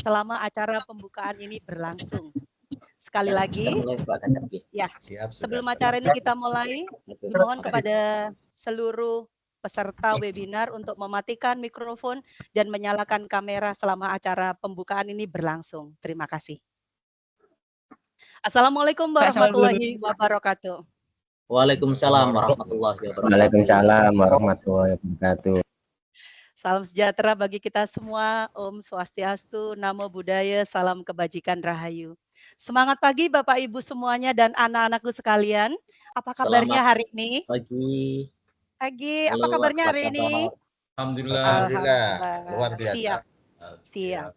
selama acara pembukaan ini berlangsung. Sekali lagi, ya, Siap, sebelum sudah. acara ini kita mulai, dimohon kepada seluruh peserta webinar untuk mematikan mikrofon dan menyalakan kamera selama acara pembukaan ini berlangsung. Terima kasih. Assalamualaikum warahmatullahi wabarakatuh. Waalaikumsalam warahmatullahi wabarakatuh. Waalaikumsalam warahmatullahi wabarakatuh. Salam sejahtera bagi kita semua. Om Swastiastu, Namo Buddhaya, salam kebajikan rahayu. Semangat pagi Bapak Ibu semuanya dan anak-anakku sekalian. Apa kabarnya hari ini? Pagi. Pagi, apa kabarnya hari ini? Alhamdulillah. Luar biasa. Siap.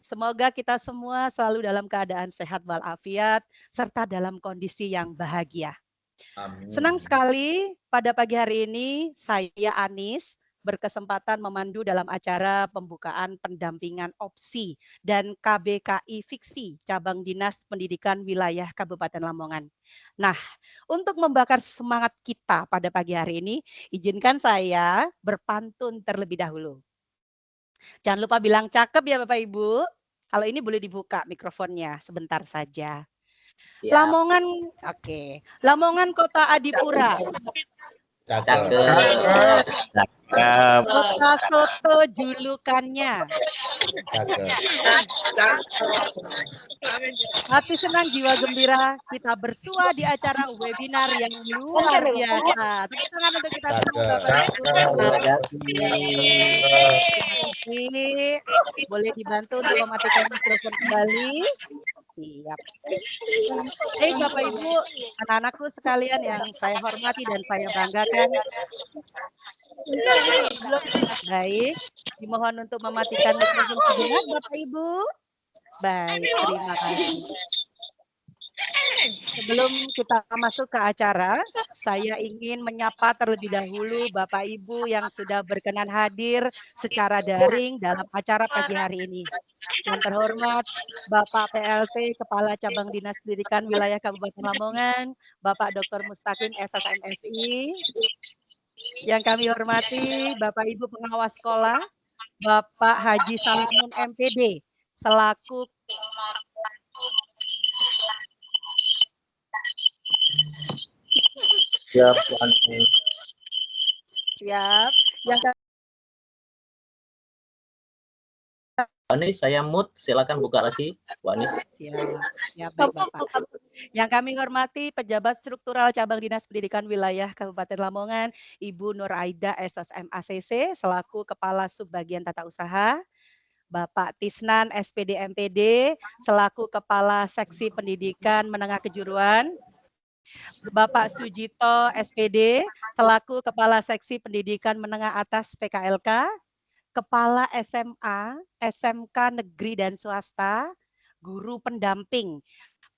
Semoga kita semua selalu dalam keadaan sehat walafiat serta dalam kondisi yang bahagia. Amin. Senang sekali pada pagi hari ini saya Anis berkesempatan memandu dalam acara pembukaan pendampingan opsi dan KBKI Fiksi Cabang Dinas Pendidikan Wilayah Kabupaten Lamongan. Nah, untuk membakar semangat kita pada pagi hari ini, izinkan saya berpantun terlebih dahulu. Jangan lupa bilang cakep ya Bapak Ibu. Kalau ini boleh dibuka mikrofonnya sebentar saja. Siap. Lamongan, oke. Lamongan Kota Adipura. Cakep. Kota Soto julukannya. Cakep. Hati senang, jiwa gembira, kita bersua di acara webinar yang luar biasa. Tepuk tangan untuk kita semua Bapak Ibu. Terima kasih. Boleh dibantu untuk mematikan mikrofon kembali. Siap. Baik Bapak Ibu, anak-anakku sekalian yang saya hormati dan saya banggakan. Baik, dimohon untuk mematikan mikrofon sejenak Bapak Ibu. Baik, terima kasih. Sebelum kita masuk ke acara, saya ingin menyapa terlebih dahulu Bapak Ibu yang sudah berkenan hadir secara daring dalam acara pagi hari ini. Yang terhormat Bapak PLT Kepala Cabang Dinas Pendidikan Wilayah Kabupaten Lamongan, Bapak Dr. Mustaqim SSMSI. Yang kami hormati Bapak Ibu pengawas sekolah, Bapak Haji Salimun MPD selaku Siap. Siap. Yang Anis, saya mood, silakan buka lagi, Bu Anis. Ya, baik Bapak. Yang kami hormati pejabat struktural Cabang Dinas Pendidikan Wilayah Kabupaten Lamongan, Ibu Nur Aida SSM ACC selaku Kepala Subbagian Tata Usaha, Bapak Tisnan SPD MPD selaku Kepala Seksi Pendidikan Menengah Kejuruan, Bapak Sujito SPD selaku Kepala Seksi Pendidikan Menengah Atas PKLK, Kepala SMA, SMK Negeri dan Swasta, Guru Pendamping,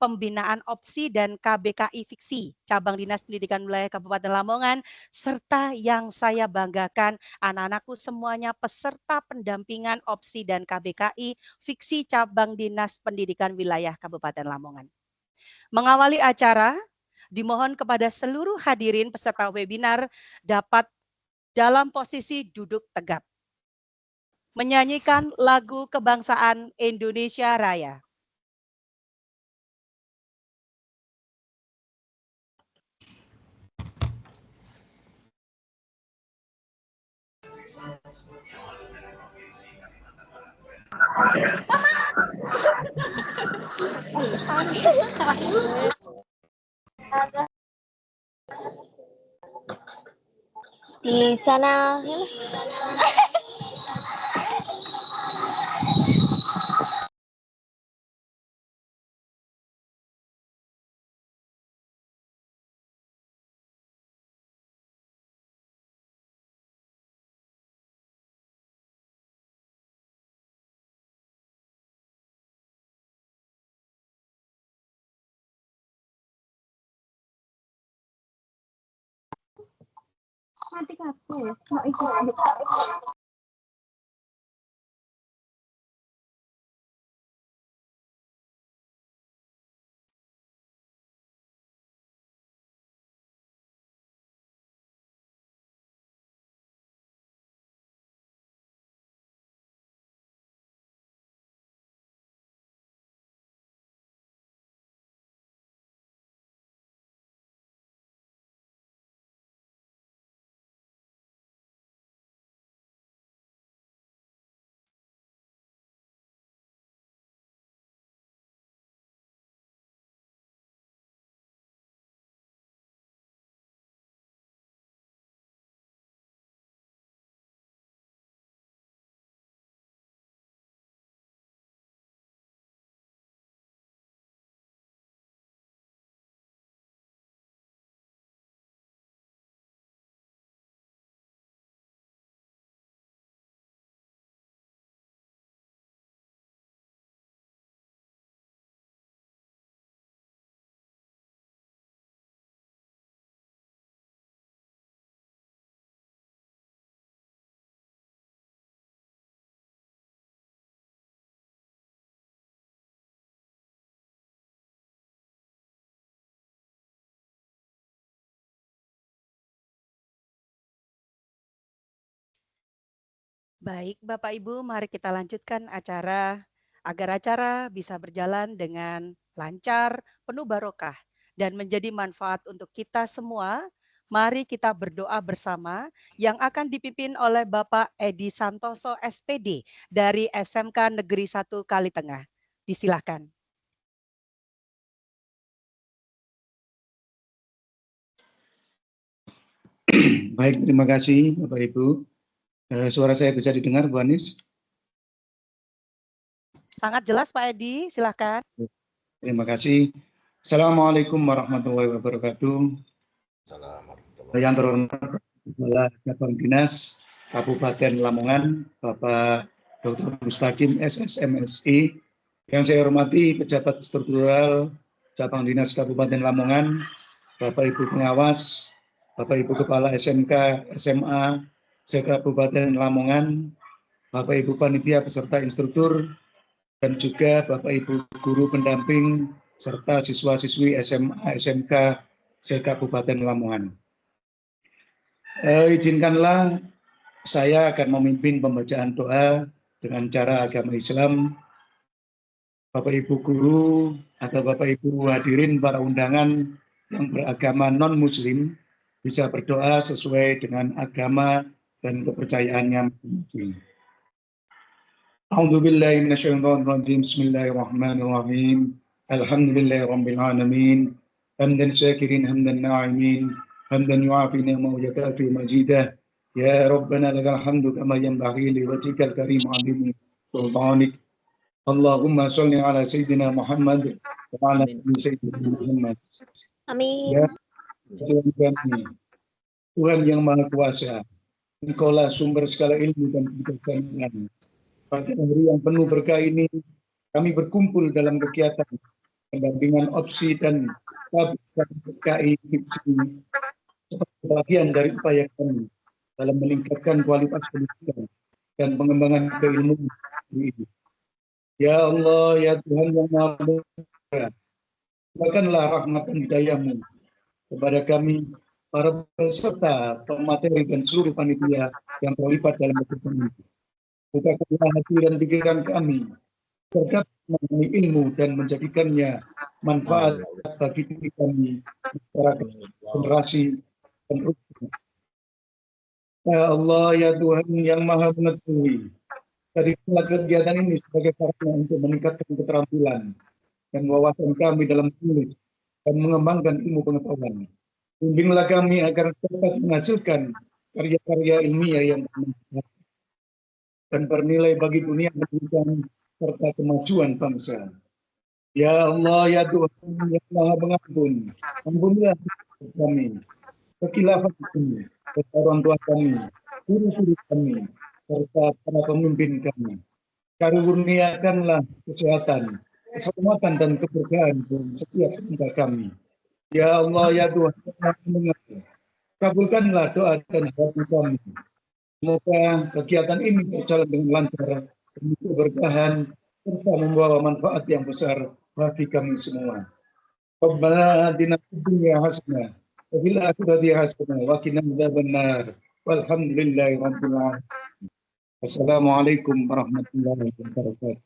Pembinaan Opsi dan KBKI Fiksi, Cabang Dinas Pendidikan Wilayah Kabupaten Lamongan, serta yang saya banggakan anak-anakku semuanya peserta pendampingan Opsi dan KBKI Fiksi Cabang Dinas Pendidikan Wilayah Kabupaten Lamongan. Mengawali acara, dimohon kepada seluruh hadirin peserta webinar dapat dalam posisi duduk tegap. Menyanyikan lagu kebangsaan Indonesia Raya. Di sana mati aku mau ikut. Baik, Bapak Ibu, mari kita lanjutkan acara agar acara bisa berjalan dengan lancar, penuh barokah, dan menjadi manfaat untuk kita semua. Mari kita berdoa bersama yang akan dipimpin oleh Bapak Edi Santoso SPD dari SMK Negeri 1 Kalitengah. Disilahkan. Baik, terima kasih Bapak Ibu. Suara saya bisa didengar, Bu Anis? Sangat jelas Pak Edi, silakan. Terima kasih. Assalamualaikum warahmatullahi wabarakatuh. Assalamualaikum. Yang terhormat Kepala Cabang Dinas Kabupaten Lamongan, Bapak Dr. Mustaqim SSMSI. Yang saya hormati pejabat struktural Cabang Dinas Kabupaten Lamongan, Bapak Ibu pengawas, Bapak Ibu Kepala SMK, SMA, se-Kabupaten Lamongan, Bapak Ibu panitia peserta instruktur, dan juga Bapak Ibu guru pendamping serta siswa-siswi SMA, SMK, se-Kabupaten Lamongan. Izinkanlah saya akan memimpin pembacaan doa dengan cara agama Islam. Bapak Ibu guru atau Bapak Ibu hadirin para undangan yang beragama non-muslim bisa berdoa sesuai dengan agama dan kepercayaannya masing-masing. A'udzubillahi minasyaitonirrajim. Bismillahirrahmanirrahim. Alhamdulillahirabbil alamin. Hamdan syakirin hamdan na'imin. Hamdan yu'afi ni'amahu wa yakafi majidah. Ya Rabbana lakal hamdu kama yanbaghi li wajhikal karim 'azimi sultanik. Allahumma sholli ala sayyidina Muhammad wa ala ali sayyidina Muhammad. Amin. Ya Tuhan kami, Tuhan yang Maha Kuasa, Engkaulah sumber segala ilmu dan kebijaksanaan. Pada hari yang penuh berkah ini, kami berkumpul dalam kegiatan pendampingan opsi dan KI sebagai bagian dari upaya kami dalam meningkatkan kualitas pendidikan dan pengembangan keilmuan ini. Ya Allah, ya Tuhan yang Maha Mulia, berikanlah rahmat dan hidayah-Mu kepada kami, para peserta, pemateri, dan seluruh panitia yang terlibat dalam kegiatan ini. Bukakanlah hati dan pikiran kami terdapat mengenai ilmu dan menjadikannya manfaat bagi diri kami, masyarakat, generasi penerusnya. Ya Allah, ya Tuhan yang Maha Mengetahui, dari kegiatan ini sebagai sarana untuk meningkatkan keterampilan dan wawasan kami dalam menulis dan mengembangkan ilmu pengetahuan. Bimbinglah kami agar dapat menghasilkan karya-karya ilmiah yang bermanfaat dan bernilai bagi dunia pendidikan serta kemajuan bangsa. Ya Allah, ya Tuhan yang Maha Pengampun, ampunilah kami, kekhilafan kami, orang tua kami, guru-guru kami, serta para pemimpin kami. Karuniakanlah kesehatan, keselamatan, dan keberkahan dalam setiap tingkah kami. Ya Allah, ya Tuhan, kabulkanlah doa dan harapan kami. Semoga kegiatan ini berjalan dengan lancar, penuh keberkahan, serta membawa manfaat yang besar bagi kami semua. Rabbana atina fid dunya hasanah wa fil akhirati hasanah wa qina adzabannar. Walhamdulillahi rabbil alamin. Assalamualaikum warahmatullahi wabarakatuh.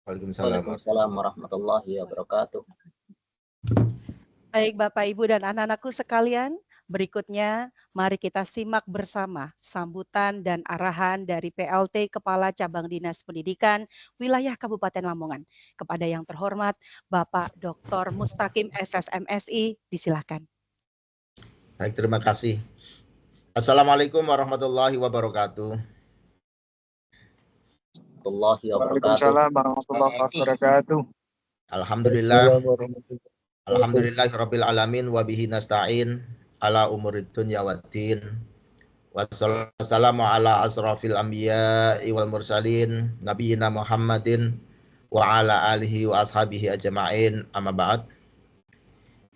Waalaikumsalam warahmatullahi wabarakatuh. Baik Bapak Ibu dan anak-anakku sekalian, berikutnya mari kita simak bersama sambutan dan arahan dari PLT Kepala Cabang Dinas Pendidikan Wilayah Kabupaten Lamongan. Kepada yang terhormat Bapak Dr. Mustaqim SSMSI, disilakan. Baik, terima kasih. Assalamualaikum warahmatullahi wabarakatuh. Waalaikumsalam warahmatullahi wabarakatuh. Alhamdulillahirabbil alamin wa bihi nasta'in ala umurid dunya waddin. Wassalamu ala asrafil anbiya'i wal mursalin nabiyina Muhammadin wa ala alihi wa ashabihi ajma'in, amma ba'd.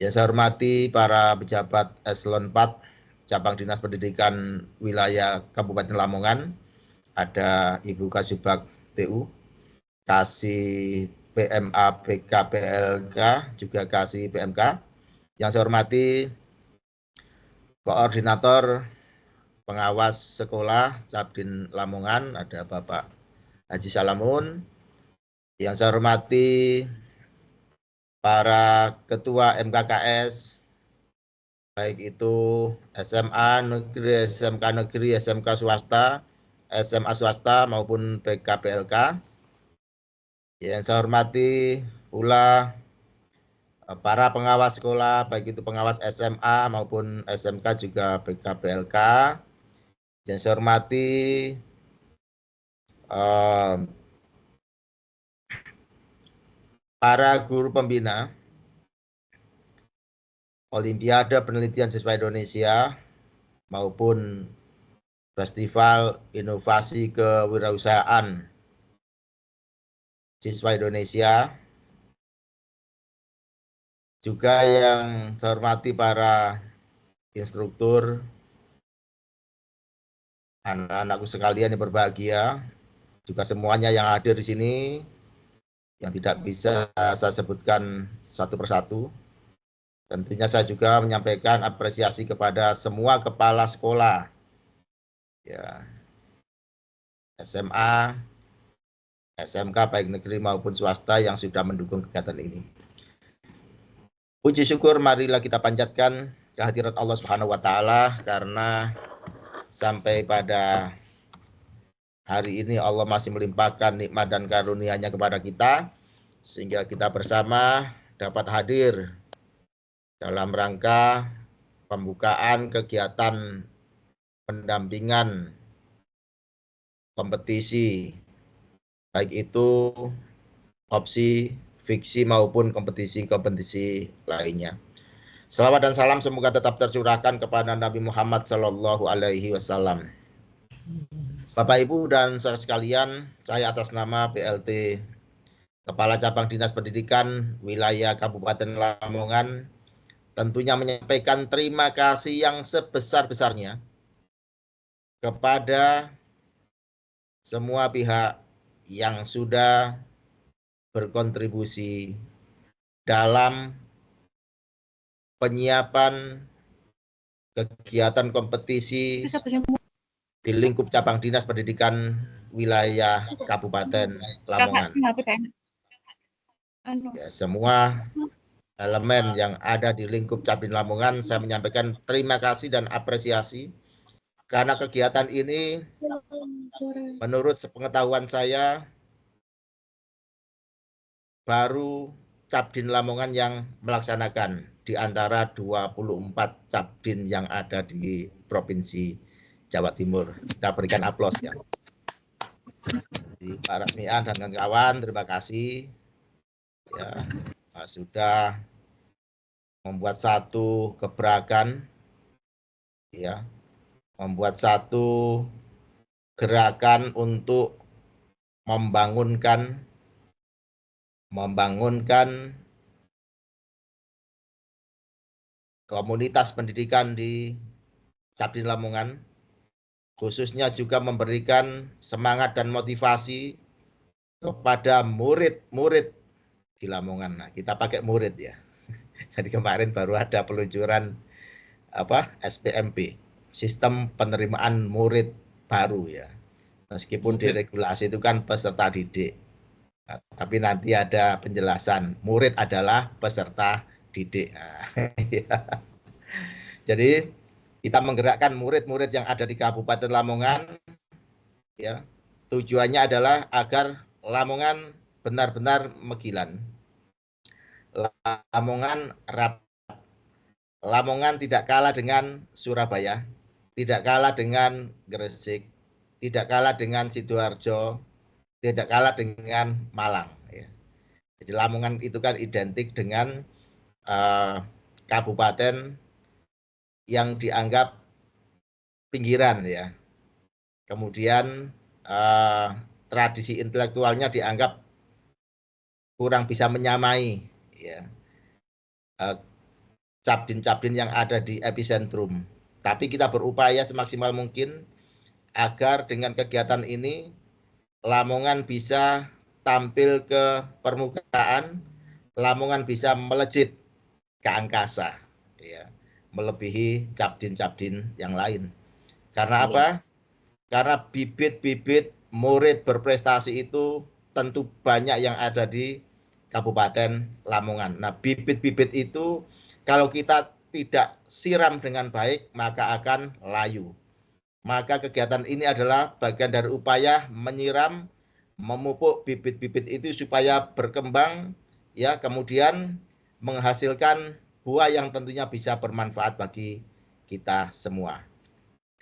Yang saya hormati para pejabat eselon 4 Cabang Dinas Pendidikan Wilayah Kabupaten Lamongan, ada Ibu Kasubag TU, Kasih PMA PKPLK, juga Kasih PMK. Yang saya hormati Koordinator pengawas sekolah Cabdin Lamongan, ada Bapak Haji Salamun. Yang saya hormati para ketua MKKS, baik itu SMA negeri, SMK negeri, SMK swasta, SMA swasta maupun PKPLK. Yang saya hormati pula para pengawas sekolah, baik itu pengawas SMA maupun SMK juga PKPLK. Yang saya hormati para guru pembina Olimpiade Penelitian Siswa Indonesia maupun Festival Inovasi Kewirausahaan Siswa Indonesia. Juga yang saya hormati para instruktur, anak-anakku sekalian yang berbahagia, juga semuanya yang hadir di sini, yang tidak bisa saya sebutkan satu persatu. Tentunya saya juga menyampaikan apresiasi kepada semua kepala sekolah, ya, SMA, SMK baik negeri maupun swasta yang sudah mendukung kegiatan ini. Puji syukur marilah kita panjatkan kehadirat Allah Subhanahu wa taala, karena sampai pada hari ini Allah masih melimpahkan nikmat dan karunia-Nya kepada kita, sehingga kita bersama dapat hadir dalam rangka pembukaan kegiatan pendampingan kompetisi, baik itu opsi, fiksi maupun kompetisi-kompetisi lainnya. Salawat dan salam semoga tetap tercurahkan kepada Nabi Muhammad Sallallahu Alaihi Wasallam. Bapak, Ibu, dan saudara sekalian, saya atas nama PLT Kepala Cabang Dinas Pendidikan Wilayah Kabupaten Lamongan tentunya menyampaikan terima kasih yang sebesar-besarnya kepada semua pihak yang sudah berkontribusi dalam penyiapan kegiatan kompetisi di lingkup cabang dinas pendidikan wilayah Kabupaten Lamongan. Ya, semua elemen yang ada di lingkup cabang Lamongan, saya menyampaikan terima kasih dan apresiasi, karena kegiatan ini menurut sepengetahuan saya baru Cabdin Lamongan yang melaksanakan di antara 24 Cabdin yang ada di Provinsi Jawa Timur. Kita berikan aplaus ya. Pak Rasmian dan kawan-kawan, terima kasih ya, sudah membuat satu gebrakan ya, membuat satu gerakan untuk membangunkan komunitas pendidikan di Cabdin Lamongan, khususnya juga memberikan semangat dan motivasi kepada murid-murid di Lamongan. Nah, kita pakai murid ya. Jadi kemarin baru ada peluncuran SPMP, sistem penerimaan murid baru ya. Meskipun di regulasi itu kan peserta didik. Nah, tapi nanti ada penjelasan, murid adalah peserta didik. Nah, ya. Jadi kita menggerakkan murid-murid yang ada di Kabupaten Lamongan, ya, tujuannya adalah agar Lamongan benar-benar megilan. Lamongan rapat. Lamongan tidak kalah dengan Surabaya, tidak kalah dengan Gresik, tidak kalah dengan Sidoarjo, tidak kalah dengan Malang. Ya. Jadi Lamongan itu kan identik dengan kabupaten yang dianggap pinggiran ya. Kemudian tradisi intelektualnya dianggap kurang bisa menyamai ya cabdin-cabdin yang ada di epicentrum. Tapi kita berupaya semaksimal mungkin agar dengan kegiatan ini Lamongan bisa tampil ke permukaan, Lamongan bisa melejit ke angkasa, ya, melebihi cabdin-cabdin yang lain. Karena apa? Karena bibit-bibit murid berprestasi itu tentu banyak yang ada di Kabupaten Lamongan. Nah, bibit-bibit itu kalau kita tidak siram dengan baik, maka akan layu. Maka kegiatan ini adalah bagian dari upaya menyiram, memupuk bibit-bibit itu supaya berkembang, ya, kemudian menghasilkan buah yang tentunya bisa bermanfaat bagi kita semua.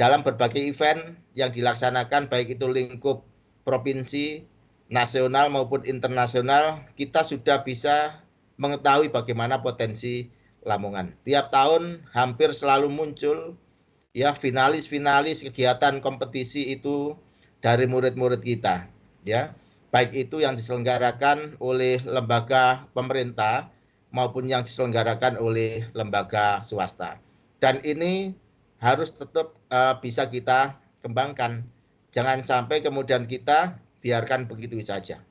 Dalam berbagai event yang dilaksanakan, baik itu lingkup provinsi, nasional maupun internasional, kita sudah bisa mengetahui bagaimana potensi Lamongan. Tiap tahun hampir selalu muncul ya finalis-finalis kegiatan kompetisi itu dari murid-murid kita, ya. Baik itu yang diselenggarakan oleh lembaga pemerintah maupun yang diselenggarakan oleh lembaga swasta. Dan ini harus tetap bisa kita kembangkan. Jangan sampai kemudian kita biarkan begitu saja.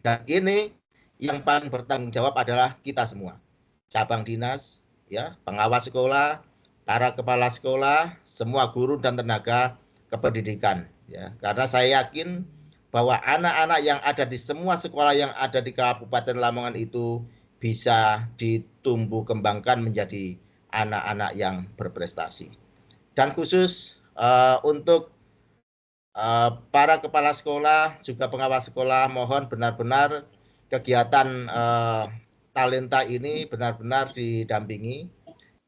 Dan ini yang paling bertanggung jawab adalah kita semua. Cabang dinas, ya, pengawas sekolah, para kepala sekolah, semua guru dan tenaga kependidikan, ya. Karena saya yakin bahwa anak-anak yang ada di semua sekolah yang ada di Kabupaten Lamongan itu bisa ditumbuh kembangkan menjadi anak-anak yang berprestasi. Dan khusus untuk para kepala sekolah, juga pengawas sekolah, mohon benar-benar kegiatan talenta ini benar-benar didampingi.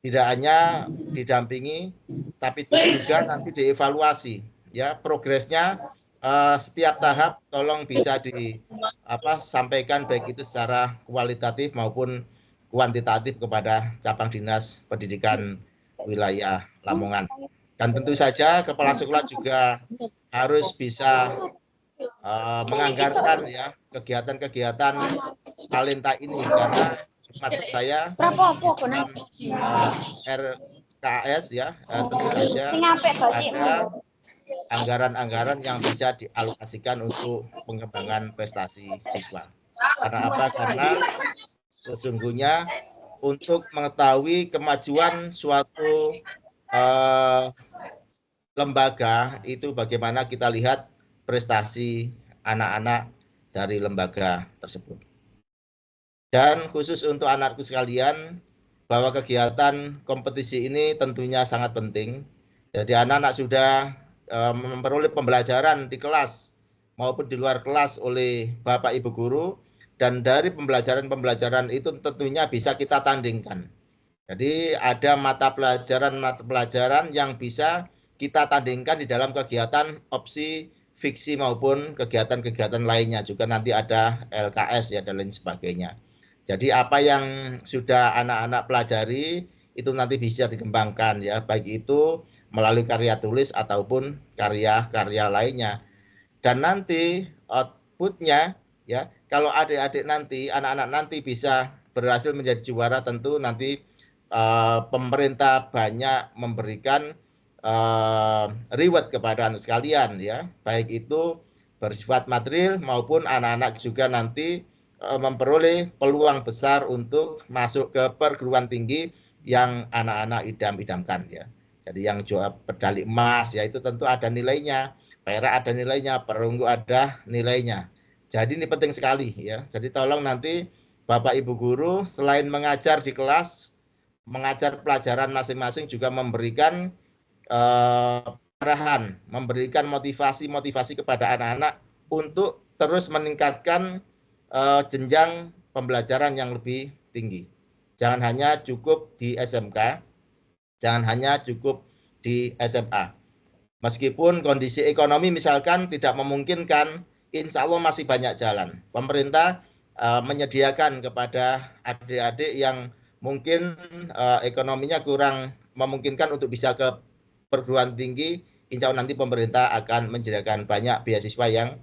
Tidak hanya didampingi, tapi juga nanti dievaluasi, ya, progresnya setiap tahap tolong bisa disampaikan baik itu secara kualitatif maupun kuantitatif kepada cabang dinas pendidikan wilayah Lamongan. Dan tentu saja kepala sekolah juga harus bisa menganggarkan ya kegiatan-kegiatan talenta ini, karena maksud saya RKS ya tentu saja ada anggaran-anggaran yang bisa dialokasikan untuk pengembangan prestasi siswa. Karena apa? Karena sesungguhnya untuk mengetahui kemajuan suatu lembaga itu bagaimana kita lihat prestasi anak-anak dari lembaga tersebut. Dan khusus untuk anakku sekalian, bahwa kegiatan kompetisi ini tentunya sangat penting. Jadi anak-anak sudah memperoleh pembelajaran di kelas maupun di luar kelas oleh Bapak Ibu guru, dan dari pembelajaran-pembelajaran itu tentunya bisa kita tandingkan. Jadi ada mata pelajaran yang bisa kita tandingkan di dalam kegiatan opsi, fiksi maupun kegiatan-kegiatan lainnya. Juga nanti ada LKS ya dan lain sebagainya. Jadi apa yang sudah anak-anak pelajari itu nanti bisa dikembangkan ya, baik itu melalui karya tulis ataupun karya-karya lainnya. Dan nanti outputnya ya, kalau adik-adik nanti, anak-anak nanti bisa berhasil menjadi juara, tentu nanti pemerintah banyak memberikan reward kepada anak sekalian ya, baik itu bersifat material maupun anak-anak juga nanti memperoleh peluang besar untuk masuk ke perguruan tinggi yang anak-anak idam-idamkan ya. Jadi yang jual medali emas ya itu tentu ada nilainya, perak ada nilainya, perunggu ada nilainya. Jadi ini penting sekali ya. Jadi tolong nanti Bapak Ibu guru selain mengajar di kelas, mengajar pelajaran masing-masing juga memberikan arahan, memberikan motivasi kepada anak-anak untuk terus meningkatkan jenjang pembelajaran yang lebih tinggi. Jangan hanya cukup di SMK, jangan hanya cukup di SMA. Meskipun kondisi ekonomi misalkan tidak memungkinkan, insya Allah masih banyak jalan. Pemerintah menyediakan kepada adik-adik yang mungkin ekonominya kurang memungkinkan untuk bisa ke perguruan tinggi, insya Allah nanti pemerintah akan menyediakan banyak beasiswa yang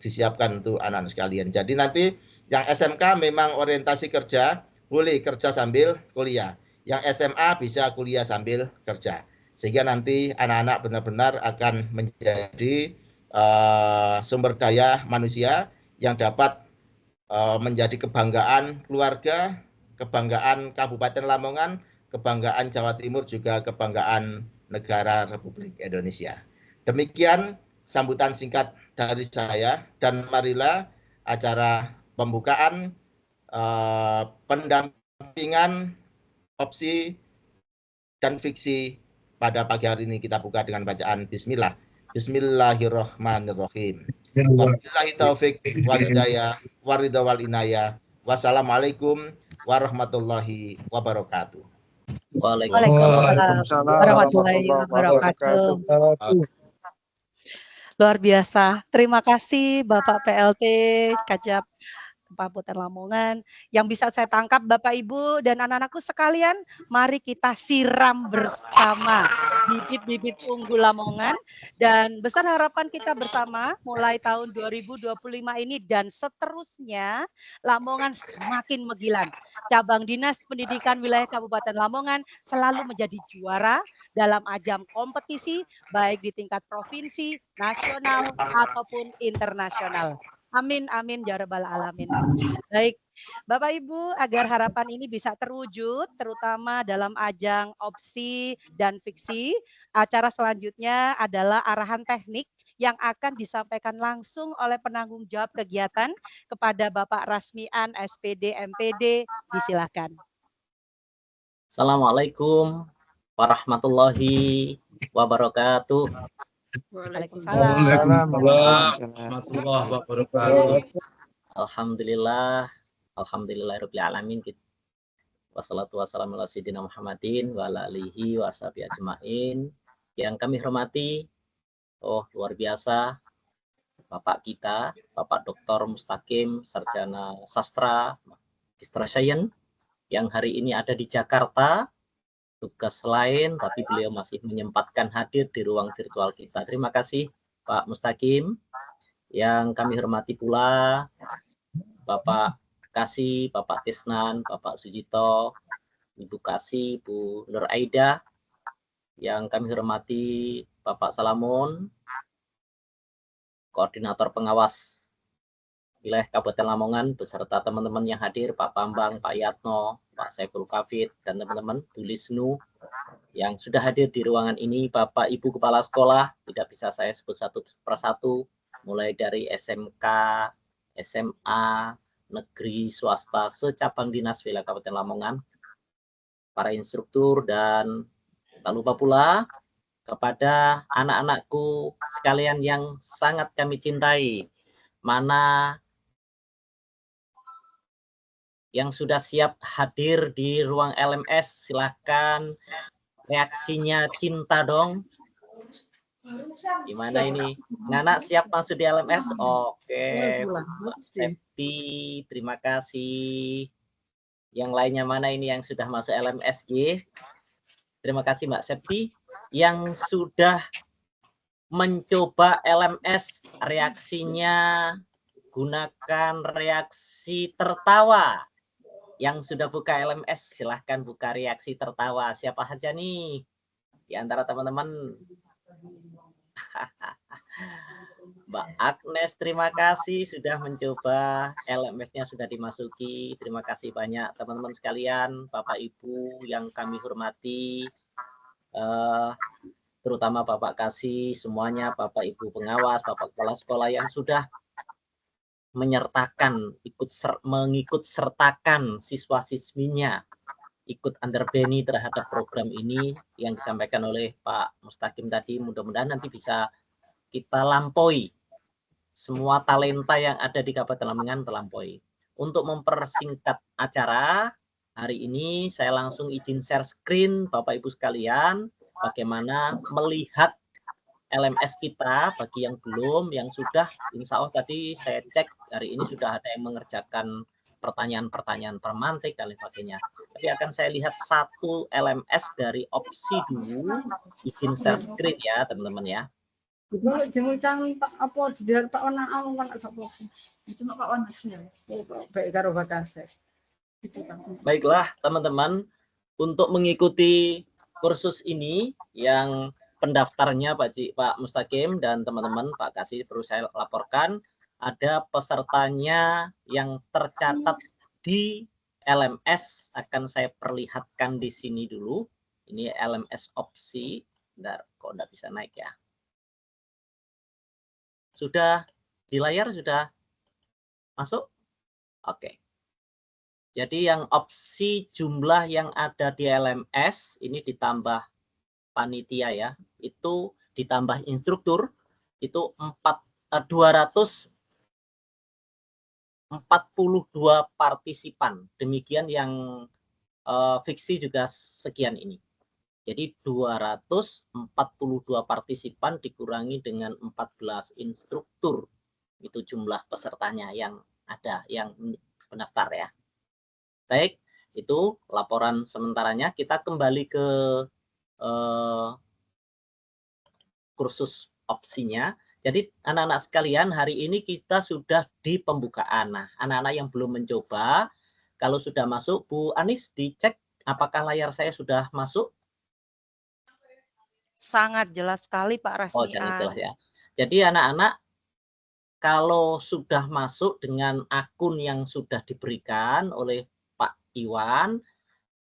disiapkan untuk anak-anak sekalian. Jadi nanti yang SMK memang orientasi kerja, boleh kerja sambil kuliah. Yang SMA bisa kuliah sambil kerja. Sehingga nanti anak-anak benar-benar akan menjadi sumber daya manusia yang dapat menjadi kebanggaan keluarga, kebanggaan Kabupaten Lamongan, kebanggaan Jawa Timur, juga kebanggaan negara Republik Indonesia. Demikian sambutan singkat dari saya, dan marilah acara pembukaan pendampingan opsi dan fiksi pada pagi hari ini kita buka dengan bacaan Bismillah. Bismillahirrahmanirrahim. Wabillahi taufik wal hidayah waridha wal inayah. Wassalamualaikum warahmatullahi wabarakatuh. Waalaikumsalam warahmatullahi wabarakatuh. Luar biasa. Terima kasih Bapak PLT Kajab Kabupaten Lamongan. Yang bisa saya tangkap Bapak Ibu dan anak-anakku sekalian, mari kita siram bersama bibit-bibit unggul Lamongan, dan besar harapan kita bersama mulai tahun 2025 ini dan seterusnya, Lamongan semakin menggilan. Cabang Dinas Pendidikan Wilayah Kabupaten Lamongan selalu menjadi juara dalam ajang kompetisi baik di tingkat provinsi, nasional ataupun internasional. Amin, amin, ya rabbal alamin. Baik, Bapak Ibu, agar harapan ini bisa terwujud, terutama dalam ajang opsi dan fiksi, acara selanjutnya adalah arahan teknik yang akan disampaikan langsung oleh penanggung jawab kegiatan kepada Bapak Rasmian, SPD, MPD. Disilakan. Assalamualaikum warahmatullahi wabarakatuh. Waalaikumsalam warahmatullahi wabarakatuh. Alhamdulillah, alhamdulillahirabbil alamin. Wassalatu wassalamu ala sayyidina Muhammadin wa ala alihi wa sahbihi ajmain. Yang kami hormati, luar biasa Bapak kita, Bapak Dr. Mustaqim, Sarjana Sastra, Magister Sains, yang hari ini ada di Jakarta. Tugas lain, tapi beliau masih menyempatkan hadir di ruang virtual kita. Terima kasih Pak Mustaqim. Yang kami hormati pula Bapak Kasih, Bapak Tisnan, Bapak Sujito, Ibu Kasih, Bu Nur Aida. Yang kami hormati Bapak Salamun, Koordinator Pengawas Wilayah Kabupaten Lamongan, beserta teman-teman yang hadir, Pak Bambang, Pak Yatno, Pak Saiful Kafid, dan teman-teman, Bu Lisnu, yang sudah hadir di ruangan ini, Bapak Ibu Kepala Sekolah, tidak bisa saya sebut satu persatu, mulai dari SMK, SMA, negeri, swasta, secabang dinas wilayah Kabupaten Lamongan, para instruktur, dan tak lupa pula kepada anak-anakku sekalian yang sangat kami cintai, mana yang sudah siap hadir di ruang LMS, silahkan reaksinya cinta dong. Gimana ini? Ngana siap masuk di LMS? Oke, Mbak Septi, terima kasih. Yang lainnya mana ini yang sudah masuk LMS? Terima kasih Mbak Septi. Yang sudah mencoba LMS, reaksinya gunakan reaksi tertawa. Yang sudah buka LMS, silahkan buka reaksi tertawa. Siapa saja nih di antara teman-teman? Mbak Agnes, terima kasih sudah mencoba. LMS-nya sudah dimasuki. Terima kasih banyak teman-teman sekalian, Bapak Ibu yang kami hormati, terutama Bapak Kasih, semuanya, Bapak Ibu pengawas, Bapak Kepala Sekolah yang sudah menyertakan, mengikut sertakan siswa-siswinya ikut underbeni terhadap program ini yang disampaikan oleh Pak Mustaqim tadi. Mudah-mudahan nanti bisa kita lampaui semua talenta yang ada di Kabupaten Lamongan, terlampaui. Untuk mempersingkat acara hari ini, saya langsung izin share screen Bapak Ibu sekalian bagaimana melihat LMS kita. Bagi yang belum, yang sudah, insya Allah tadi saya cek hari ini sudah ada yang mengerjakan pertanyaan-pertanyaan permantik dan lain sebagainya. Tapi akan saya lihat satu LMS dari opsi dulu. Izin share screen ya teman-teman ya. Baiklah teman-teman, untuk mengikuti kursus ini yang pendaftarnya Pak Mustaqim dan teman-teman Pak Kasih, perlu saya laporkan ada pesertanya yang tercatat di LMS. Akan saya perlihatkan di sini dulu. Ini LMS opsi Bentar, kok enggak bisa naik ya? Sudah di layar sudah masuk? Oke. Jadi yang opsi jumlah yang ada di LMS ini ditambah panitia ya, itu ditambah instruktur itu 242 partisipan. Demikian yang fiksi juga sekian ini. Jadi 242 partisipan dikurangi dengan 14 instruktur. Itu jumlah pesertanya yang ada, yang pendaftar ya. Baik, itu laporan sementaranya. Kita kembali ke kursus opsinya. Jadi anak-anak sekalian, hari ini kita sudah di pembukaan. Nah, anak-anak yang belum mencoba, kalau sudah masuk, Bu Anis dicek apakah layar saya sudah masuk? Sangat jelas sekali Pak Oh, sangat jelas Rasmian. ya. Jadi anak-anak kalau sudah masuk dengan akun yang sudah diberikan oleh Pak Iwan,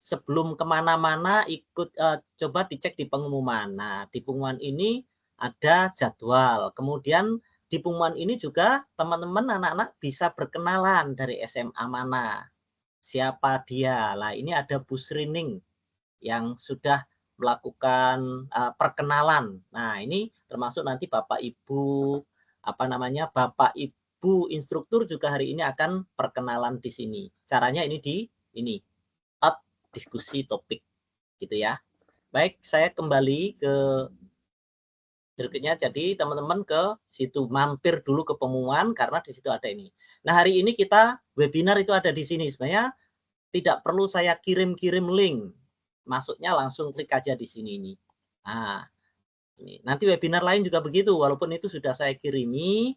sebelum kemana-mana ikut coba dicek di pengumuman. Nah, di pengumuman ini ada jadwal. Kemudian di pengumuman ini juga teman-teman anak-anak bisa berkenalan dari SMA mana, siapa dia. Lah ini ada Bu Srining yang sudah melakukan perkenalan. Nah ini termasuk nanti Bapak Ibu Bapak Ibu instruktur juga hari ini akan perkenalan di sini. Caranya ini di ini diskusi topik gitu ya. Baik, saya kembali ke berikutnya. Jadi teman-teman ke situ mampir dulu ke pengumuman karena di situ ada ini. Nah, hari ini kita webinar itu ada di sini. Sebenarnya tidak perlu saya kirim-kirim link. Masuknya langsung klik aja di sini ini. Nah, ini. Nanti webinar lain juga begitu, walaupun itu sudah saya kirimi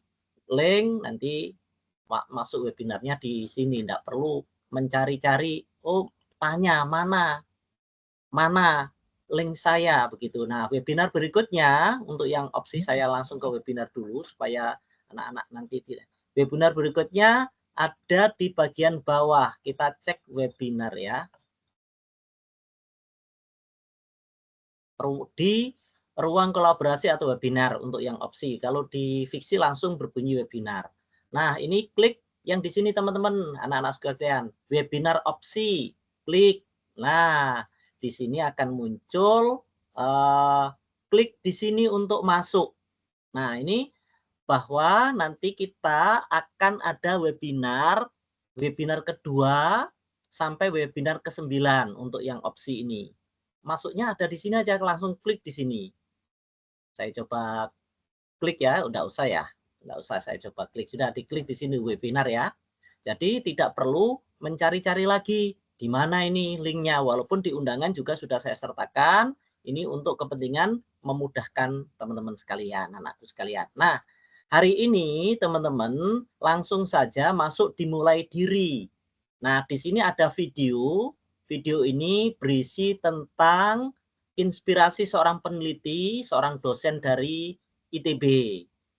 link, nanti masuk webinarnya di sini, tidak perlu mencari-cari, oh tanya mana link saya begitu. Nah, webinar berikutnya untuk yang opsi saya langsung ke webinar dulu supaya anak-anak nanti tidak. Webinar berikutnya ada di bagian bawah. Kita cek webinar ya. Di ruang kolaborasi atau webinar untuk yang opsi. Kalau di fiksi langsung berbunyi webinar. Nah, ini klik yang di sini teman-teman, anak-anak sekalian, webinar opsi. Klik. Nah, di sini akan muncul klik di sini untuk masuk. Nah, ini bahwa nanti kita akan ada webinar kedua sampai webinar ke-9 untuk yang opsi ini. Masuknya ada di sini aja, langsung klik di sini. Saya coba klik ya, enggak usah ya. Enggak usah saya coba klik, sudah diklik di sini webinar ya. Jadi tidak perlu mencari-cari lagi di mana ini linknya, walaupun di undangan juga sudah saya sertakan. Ini untuk kepentingan memudahkan teman-teman sekalian, anakku sekalian. Nah, hari ini teman-teman langsung saja masuk dimulai diri. Nah, di sini ada video. Video ini berisi tentang inspirasi seorang peneliti, seorang dosen dari ITB.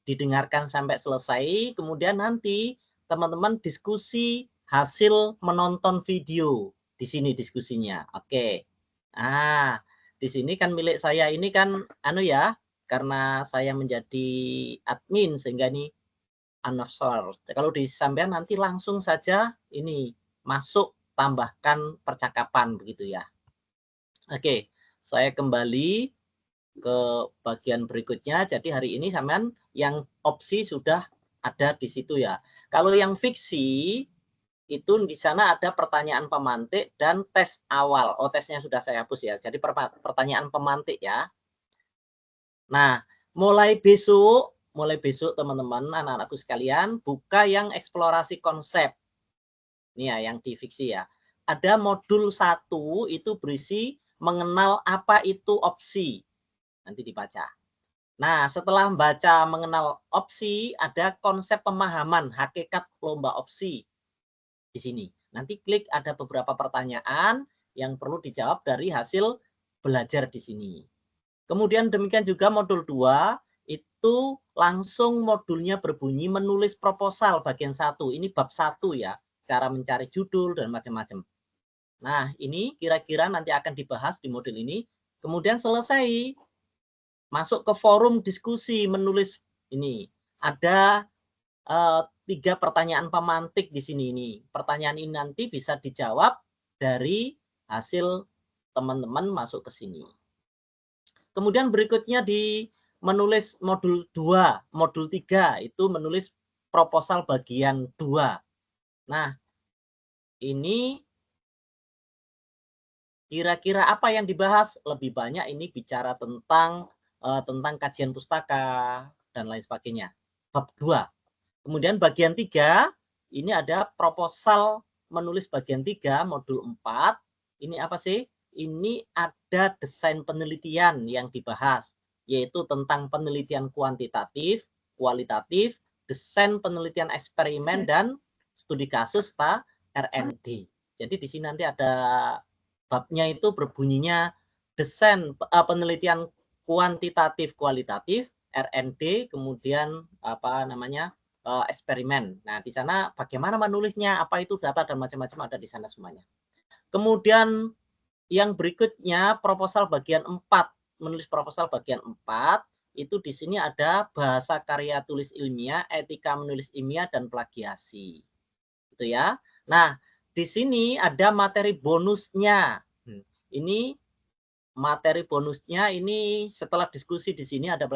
Didengarkan sampai selesai, kemudian nanti teman-teman diskusi hasil menonton video. Di sini diskusinya. Oke. Nah, di sini kan milik saya ini kan karena saya menjadi admin sehingga ini unsure. Kalau di sampean nanti langsung saja ini masuk tambahkan percakapan begitu ya. Oke, saya kembali ke bagian berikutnya. Jadi hari ini sampean yang opsi sudah ada di situ ya. Kalau yang fiksi itu di sana ada pertanyaan pemantik dan tes awal. Oh, tesnya sudah saya hapus ya. Jadi pertanyaan pemantik ya. Nah, mulai besok teman-teman, anak-anakku sekalian, buka yang eksplorasi konsep. Ini ya, yang di fiksi ya. Ada modul 1 itu berisi mengenal apa itu opsi. Nanti dibaca. Nah, setelah membaca mengenal opsi, ada konsep pemahaman hakikat lomba opsi di sini. Nanti klik ada beberapa pertanyaan yang perlu dijawab dari hasil belajar di sini. Kemudian demikian juga modul 2 itu langsung modulnya berbunyi menulis proposal bagian 1. Ini bab 1 ya, cara mencari judul dan macam-macam. Nah, ini kira-kira nanti akan dibahas di modul ini. Kemudian selesai masuk ke forum diskusi menulis ini. Ada 3 pertanyaan pemantik di sini ini. Pertanyaan ini nanti bisa dijawab dari hasil teman-teman masuk ke sini. Kemudian berikutnya di menulis modul 2, modul 3 itu menulis proposal bagian 2. Nah, ini kira-kira apa yang dibahas? Lebih banyak ini bicara tentang kajian pustaka dan lain sebagainya. Bab 2. Kemudian bagian 3, ini ada proposal menulis bagian 3, modul 4. Ini apa sih? Ini ada desain penelitian yang dibahas, yaitu tentang penelitian kuantitatif, kualitatif, desain penelitian eksperimen, dan studi kasus R&D. Jadi di sini nanti ada babnya itu berbunyinya desain penelitian kuantitatif, kualitatif, R&D, kemudian apa namanya? Eksperimen. Nah, di sana bagaimana menulisnya, apa itu data dan macam-macam ada di sana semuanya. Kemudian yang berikutnya proposal bagian 4, menulis proposal bagian 4 itu di sini ada bahasa karya tulis ilmiah, etika menulis ilmiah, dan plagiasi. Itu ya. Nah, di sini ada materi bonusnya. Ini materi bonusnya ini setelah diskusi di sini ada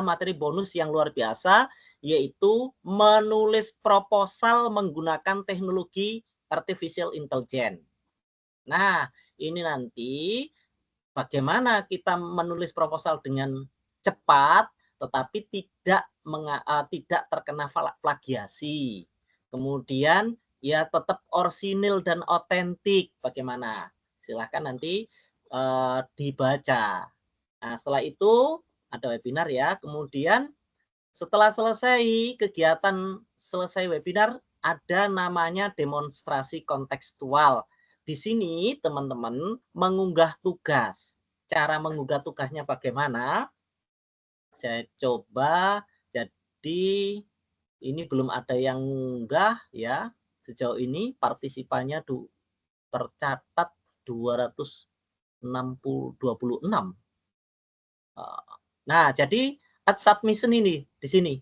materi bonus yang luar biasa, yaitu menulis proposal menggunakan teknologi artificial intelligence. Nah, ini nanti bagaimana kita menulis proposal dengan cepat, tetapi tidak terkena plagiasi. Kemudian ya tetap orisinil dan otentik. Bagaimana? Silahkan nanti dibaca. Nah, setelah itu ada webinar ya. Kemudian setelah selesai kegiatan, selesai webinar, ada namanya demonstrasi kontekstual. Di sini teman-teman mengunggah tugas. Cara mengunggah tugasnya bagaimana? Saya coba. Jadi ini belum ada yang mengunggah ya. Sejauh ini partisipannya tercatat 226. Nah, jadi add submission ini di sini.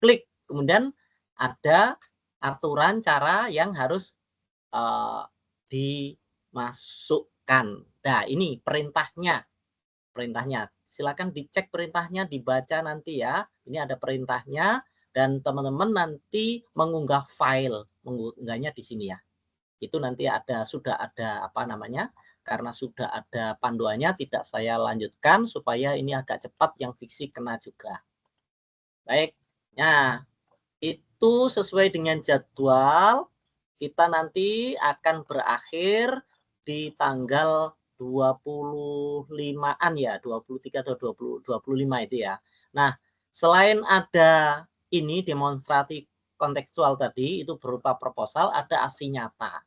Klik, kemudian ada aturan cara yang harus dimasukkan. Nah, ini perintahnya. Silakan dicek perintahnya, dibaca nanti ya. Ini ada perintahnya dan teman-teman nanti mengunggah file, mengunggahnya di sini ya. Itu nanti sudah ada apa namanya? Karena sudah ada panduannya, tidak saya lanjutkan supaya ini agak cepat, yang fiksi kena juga. Baik, nah itu sesuai dengan jadwal, kita nanti akan berakhir di tanggal 25-an ya, 23 atau 25 itu ya. Nah, selain ada ini demonstrasi kontekstual tadi, itu berupa proposal, ada aksi nyata.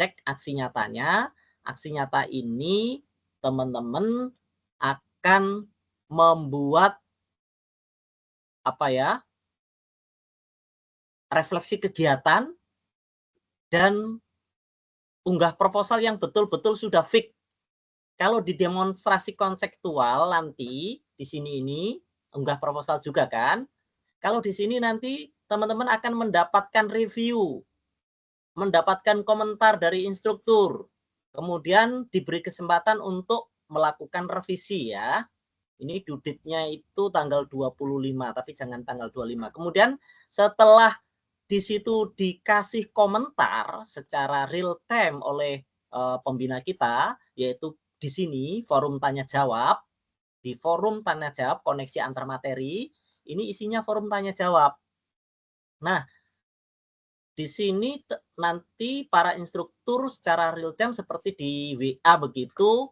Cek aksi nyatanya. Aksi nyata ini teman-teman akan membuat apa ya? Refleksi kegiatan dan unggah proposal yang betul-betul sudah fix. Kalau di demonstrasi konseptual nanti di sini ini unggah proposal juga kan? Kalau di sini nanti teman-teman akan mendapatkan review, mendapatkan komentar dari instruktur, kemudian diberi kesempatan untuk melakukan revisi ya. Ini due date-nya itu tanggal 25, tapi jangan tanggal 25. Kemudian setelah di situ dikasih komentar secara real time oleh pembina kita, yaitu di sini forum tanya jawab. Di forum tanya jawab koneksi antar materi, ini isinya forum tanya jawab. Nah, di sini nanti para instruktur secara real time seperti di WA begitu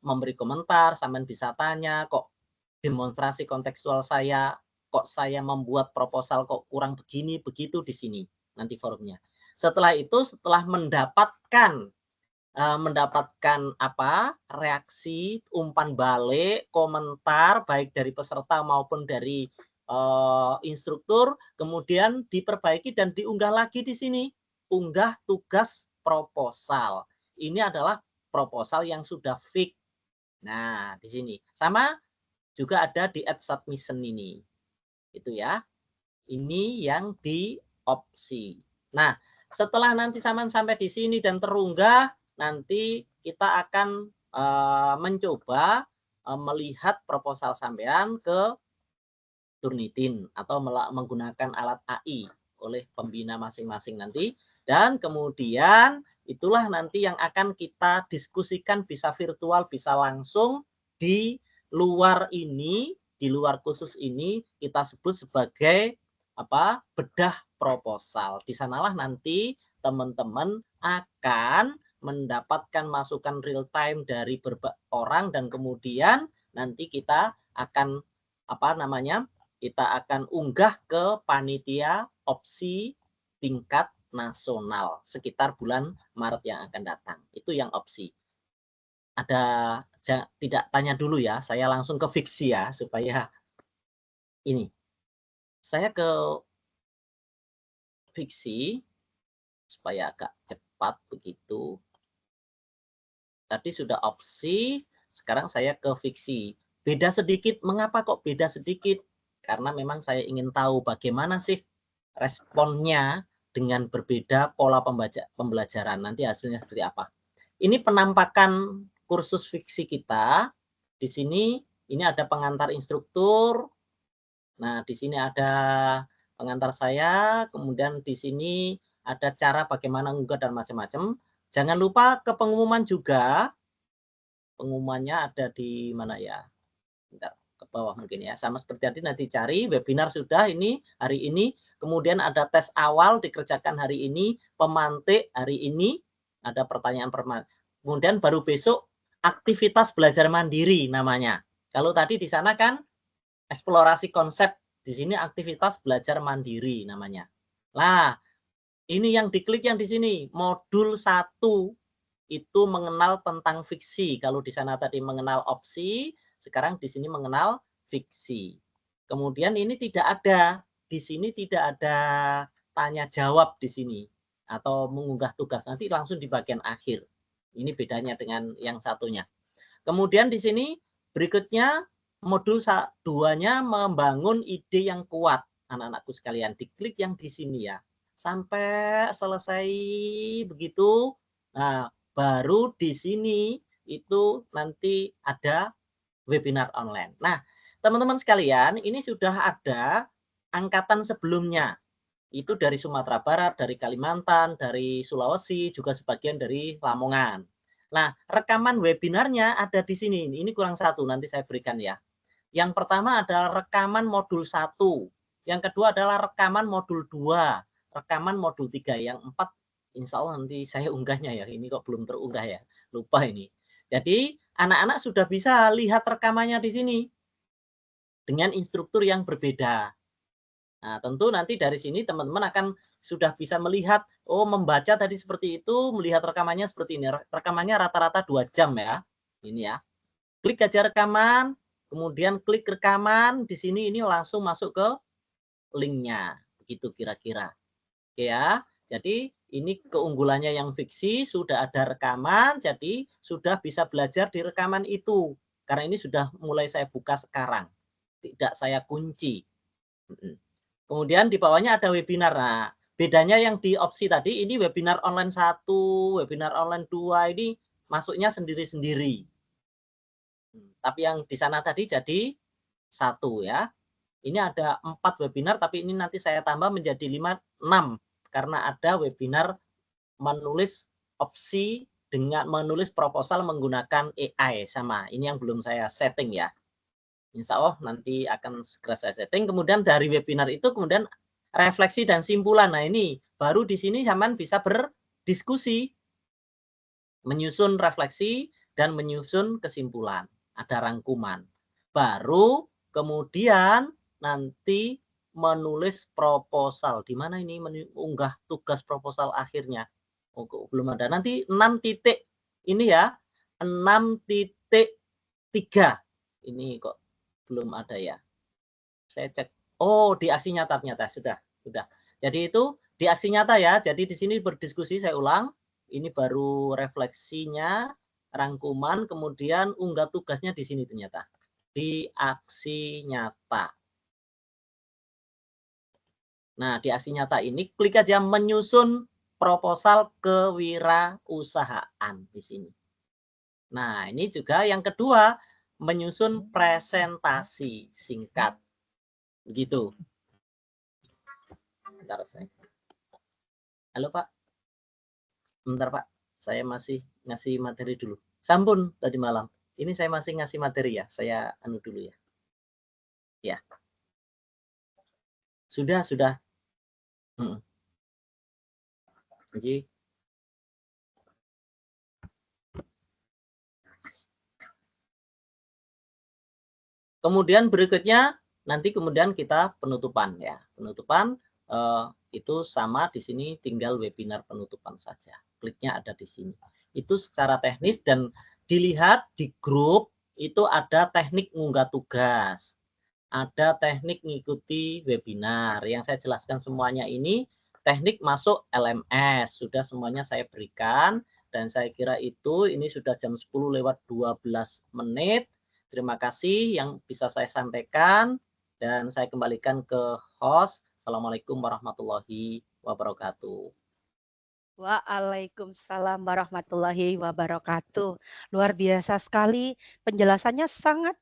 memberi komentar, sampean bisa tanya, kok demonstrasi kontekstual saya, kok saya membuat proposal kok kurang begini, begitu di sini nanti forumnya. Setelah itu, setelah mendapatkan apa reaksi, umpan balik, komentar baik dari peserta maupun dari instruktur, kemudian diperbaiki dan diunggah lagi di sini, unggah tugas proposal. Ini adalah proposal yang sudah fix. Nah, di sini. Sama juga ada di add submission ini. Itu ya. Ini yang di opsi. Nah, setelah nanti sampai di sini dan terunggah, nanti kita akan mencoba melihat proposal sampean ke Turnitin atau menggunakan alat AI oleh pembina masing-masing nanti. Dan kemudian itulah nanti yang akan kita diskusikan, bisa virtual, bisa langsung di luar ini, di luar khusus ini kita sebut sebagai bedah proposal. Di sanalah nanti teman-teman akan mendapatkan masukan real time dari orang dan kemudian nanti kita akan kita akan unggah ke panitia opsi tingkat nasional sekitar bulan Maret yang akan datang. Itu yang opsi. Tidak tanya dulu ya, saya langsung ke fiksi ya supaya ini. Saya ke fiksi supaya agak cepat begitu. Tadi sudah opsi, sekarang saya ke fiksi. Beda sedikit, mengapa kok beda sedikit? Karena memang saya ingin tahu bagaimana sih responnya dengan berbeda pola pembelajaran. Nanti hasilnya seperti apa. Ini penampakan kursus fiksi kita. Di sini ini ada pengantar instruktur. Nah, di sini ada pengantar saya. Kemudian di sini ada cara bagaimana unggah dan macam-macam. Jangan lupa ke pengumuman juga. Pengumumannya ada di mana ya? Bentar, ke bawah mungkin ya. Sama seperti tadi nanti cari webinar sudah ini hari ini. Kemudian ada tes awal dikerjakan hari ini, pemantik hari ini, ada pertanyaan kemudian baru besok aktivitas belajar mandiri namanya. Kalau tadi di sana kan eksplorasi konsep, di sini aktivitas belajar mandiri namanya. Nah, ini yang diklik yang di sini, modul 1 itu mengenal tentang fiksi. Kalau di sana tadi mengenal opsi, sekarang di sini mengenal fiksi. Kemudian ini tidak ada, di sini tidak ada tanya jawab di sini atau mengunggah tugas, nanti langsung di bagian akhir. Ini bedanya dengan yang satunya. Kemudian di sini berikutnya modul 2-nya membangun ide yang kuat, anak-anakku sekalian. Diklik yang di sini ya. Sampai selesai begitu. Nah, baru di sini itu nanti ada webinar online. Nah, teman-teman sekalian, ini sudah ada angkatan sebelumnya. Itu dari Sumatera Barat, dari Kalimantan, dari Sulawesi, juga sebagian dari Lamongan. Nah, rekaman webinarnya ada di sini. Ini kurang satu, nanti saya berikan ya. Yang pertama adalah rekaman modul 1. Yang kedua adalah rekaman modul 2. Rekaman modul 3. Yang 4, insya Allah nanti saya unggahnya ya. Ini kok belum terunggah ya. Lupa ini. Jadi, anak-anak sudah bisa lihat rekamannya di sini. Dengan instruktur yang berbeda. Nah, tentu nanti dari sini teman-teman akan sudah bisa melihat, oh membaca tadi seperti itu, melihat rekamannya seperti ini. Rekamannya rata-rata 2 jam ya. Ini ya. Klik aja rekaman, kemudian klik rekaman, di sini ini langsung masuk ke linknya. Begitu kira-kira. Oke ya. Jadi ini keunggulannya yang fiksi, sudah ada rekaman, jadi sudah bisa belajar di rekaman itu. Karena ini sudah mulai saya buka sekarang. Tidak saya kunci. Kemudian di bawahnya ada webinar. Nah, bedanya yang di opsi tadi, ini webinar online 1, webinar online 2, ini masuknya sendiri-sendiri. Tapi yang di sana tadi jadi 1 ya. Ini ada 4 webinar, tapi ini nanti saya tambah menjadi 5, 6. Karena ada webinar menulis opsi dengan menulis proposal menggunakan AI sama. Ini yang belum saya setting ya. Insya Allah nanti akan segera saya setting. Kemudian dari webinar itu kemudian refleksi dan simpulan. Nah ini baru di sini zaman bisa berdiskusi, menyusun refleksi dan menyusun kesimpulan. Ada rangkuman. Baru kemudian nanti menulis proposal. Di mana ini mengunggah tugas proposal akhirnya? Oh, belum ada. Nanti 6 titik ini ya. 6.3. Ini kok belum ada ya. Saya cek. Oh, di aksi nyata ternyata sudah. Jadi itu di aksi nyata ya. Jadi di sini berdiskusi, saya ulang. Ini baru refleksinya. rangkuman, kemudian unggah tugasnya di sini ternyata. Di aksi nyata. Nah, di aksi nyata ini klik aja menyusun proposal kewirausahaan di sini. Nah, ini juga yang kedua, menyusun presentasi singkat. Begitu. Bentar saya. Halo Pak. Sebentar Pak, saya masih ngasih materi dulu. Sampun tadi malam. Ini saya masih ngasih materi ya. Saya anu dulu ya. Ya. Sudah. Jadi kemudian berikutnya nanti kemudian kita penutupan ya. Penutupan itu sama di sini, tinggal webinar penutupan saja. Kliknya ada di sini. Itu secara teknis, dan dilihat di grup itu ada teknik mengunggah tugas. Ada teknik mengikuti webinar. Yang saya jelaskan semuanya ini teknik masuk LMS. Sudah semuanya saya berikan, dan saya kira itu ini sudah jam 10:12 menit. Terima kasih yang bisa saya sampaikan, dan saya kembalikan ke host. Assalamualaikum warahmatullahi wabarakatuh. Waalaikumsalam warahmatullahi wabarakatuh. Luar biasa sekali, penjelasannya sangat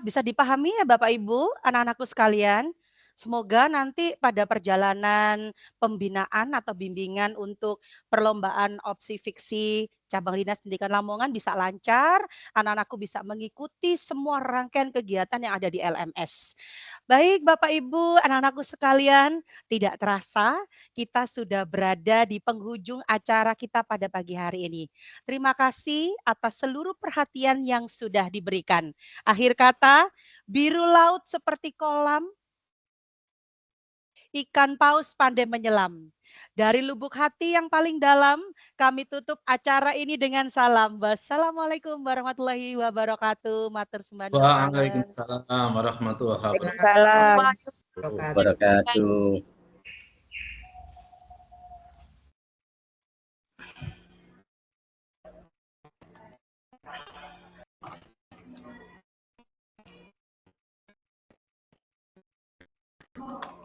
bisa dipahami ya Bapak Ibu, anak-anakku sekalian. Semoga nanti pada perjalanan pembinaan atau bimbingan untuk perlombaan opsi fiksi cabang Dinas Pendidikan Lamongan bisa lancar, anak-anakku bisa mengikuti semua rangkaian kegiatan yang ada di LMS. Baik Bapak Ibu, anak-anakku sekalian, tidak terasa kita sudah berada di penghujung acara kita pada pagi hari ini. Terima kasih atas seluruh perhatian yang sudah diberikan. Akhir kata, biru laut seperti kolam, ikan paus pandai menyelam. Dari lubuk hati yang paling dalam, kami tutup acara ini dengan salam. Wassalamualaikum warahmatullahi wabarakatuh. Matur sembah nuwun. Waalaikumsalam warahmatullahi wabarakatuh. Salam. Wabarakatuh.